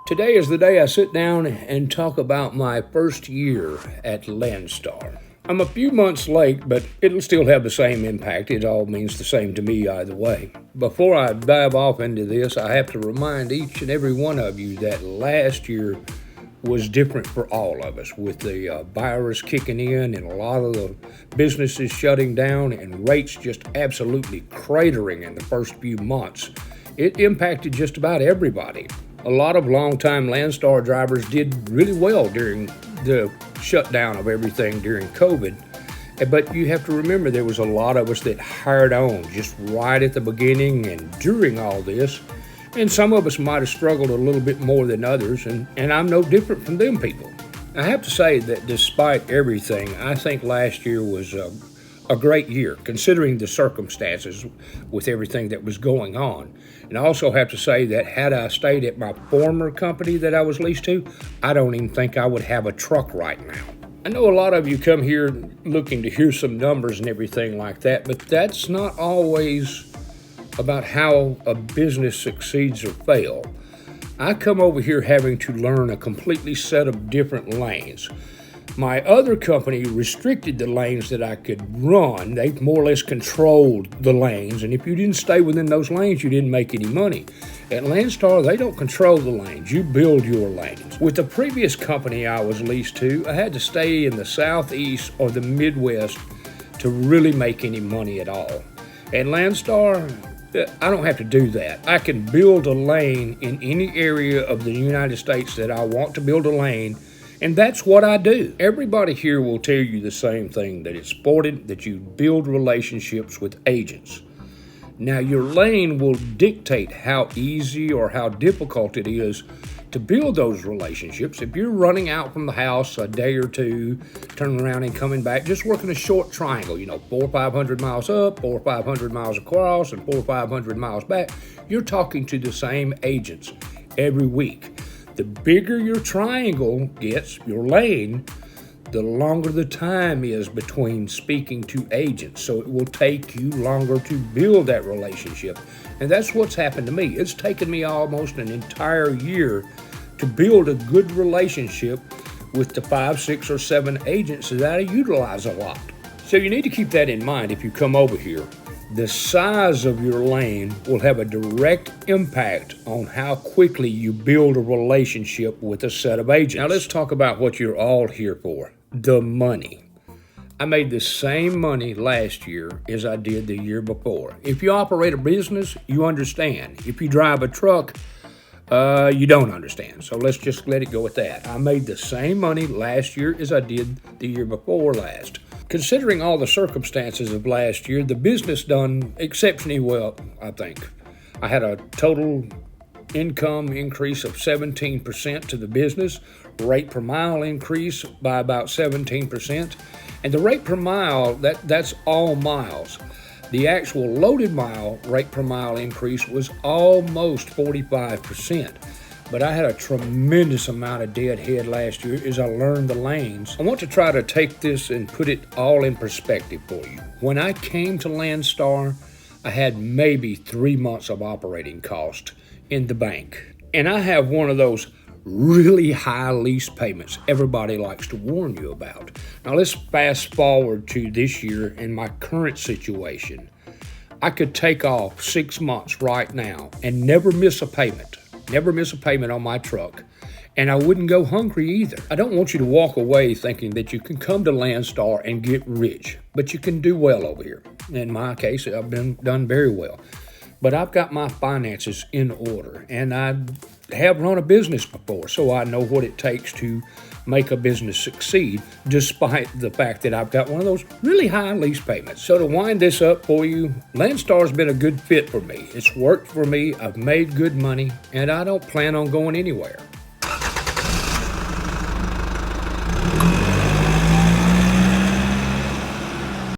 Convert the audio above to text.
Today is the day I sit down and talk about my first year at LandStar. I'm a few months late, but it'll still have the same impact. It all means the same to me either way. Before I dive off into this, I have to remind each and every one of you that last year was different for all of us, with the virus kicking in and a lot of the businesses shutting down and rates just absolutely cratering in the first few months. It impacted just about everybody. A lot of longtime LandStar drivers did really well during the shutdown of everything during COVID. But you have to remember there was a lot of us that hired on just right at the beginning and during all this. And some of us might have struggled a little bit more than others, and I'm no different from them people. I have to say that despite everything, I think last year was a great year, considering the circumstances with everything that was going on. And I also have to say that had I stayed at my former company that I was leased to, I don't even think I would have a truck right now. I know a lot of you come here looking to hear some numbers and everything like that, but that's not always about how a business succeeds or fails. I come over here having to learn a completely set of different lanes. My other company restricted the lanes that I could run. They more or less controlled the lanes, and if you didn't stay within those lanes, you didn't make any money. At LandStar, they don't control the lanes. You build your lanes. With the previous company I was leased to, I had to stay in the Southeast or the Midwest to really make any money at all. At LandStar, I don't have to do that. I can build a lane in any area of the United States that I want to build a lane, and that's what I do. Everybody here will tell you the same thing, that it's important that you build relationships with agents. Now, your lane will dictate how easy or how difficult it is to build those relationships. If you're running out from the house a day or two, turning around and coming back, just working a short triangle, 400 or 500 miles up, 400 or 500 miles across, and 400 or 500 miles back, you're talking to the same agents every week. The bigger your triangle gets, your lane, the longer the time is between speaking to agents. So it will take you longer to build that relationship. And that's what's happened to me. It's taken me almost an entire year to build a good relationship with the 5, 6, or 7 agents that I utilize a lot. So you need to keep that in mind if you come over here. The size of your lane will have a direct impact on how quickly you build a relationship with a set of agents. Now let's talk about what you're all here for, the money. I made the same money last year as I did the year before. If you operate a business, you understand. If you drive a truck, you don't understand. So let's just let it go at that. I made the same money last year as I did the year before last. Considering all the circumstances of last year, the business done exceptionally well, I think. I had a total income increase of 17% to the business, rate per mile increase by about 17%, and the rate per mile, that's all miles. The actual loaded mile rate per mile increase was almost 45%. But I had a tremendous amount of deadhead last year as I learned the lanes. I want to try to take this and put it all in perspective for you. When I came to LandStar, I had maybe 3 months of operating cost in the bank. And I have one of those really high lease payments everybody likes to warn you about. Now let's fast forward to this year in my current situation. I could take off 6 months right now and never miss a payment on my truck, and I wouldn't go hungry either. I don't want you to walk away thinking that you can come to LandStar and get rich, but you can do well over here. In my case, I've done very well. But I've got my finances in order, and I have run a business before, so I know what it takes to make a business succeed, despite the fact that I've got one of those really high lease payments. So to wind this up for you, LandStar's been a good fit for me. It's worked for me, I've made good money, and I don't plan on going anywhere.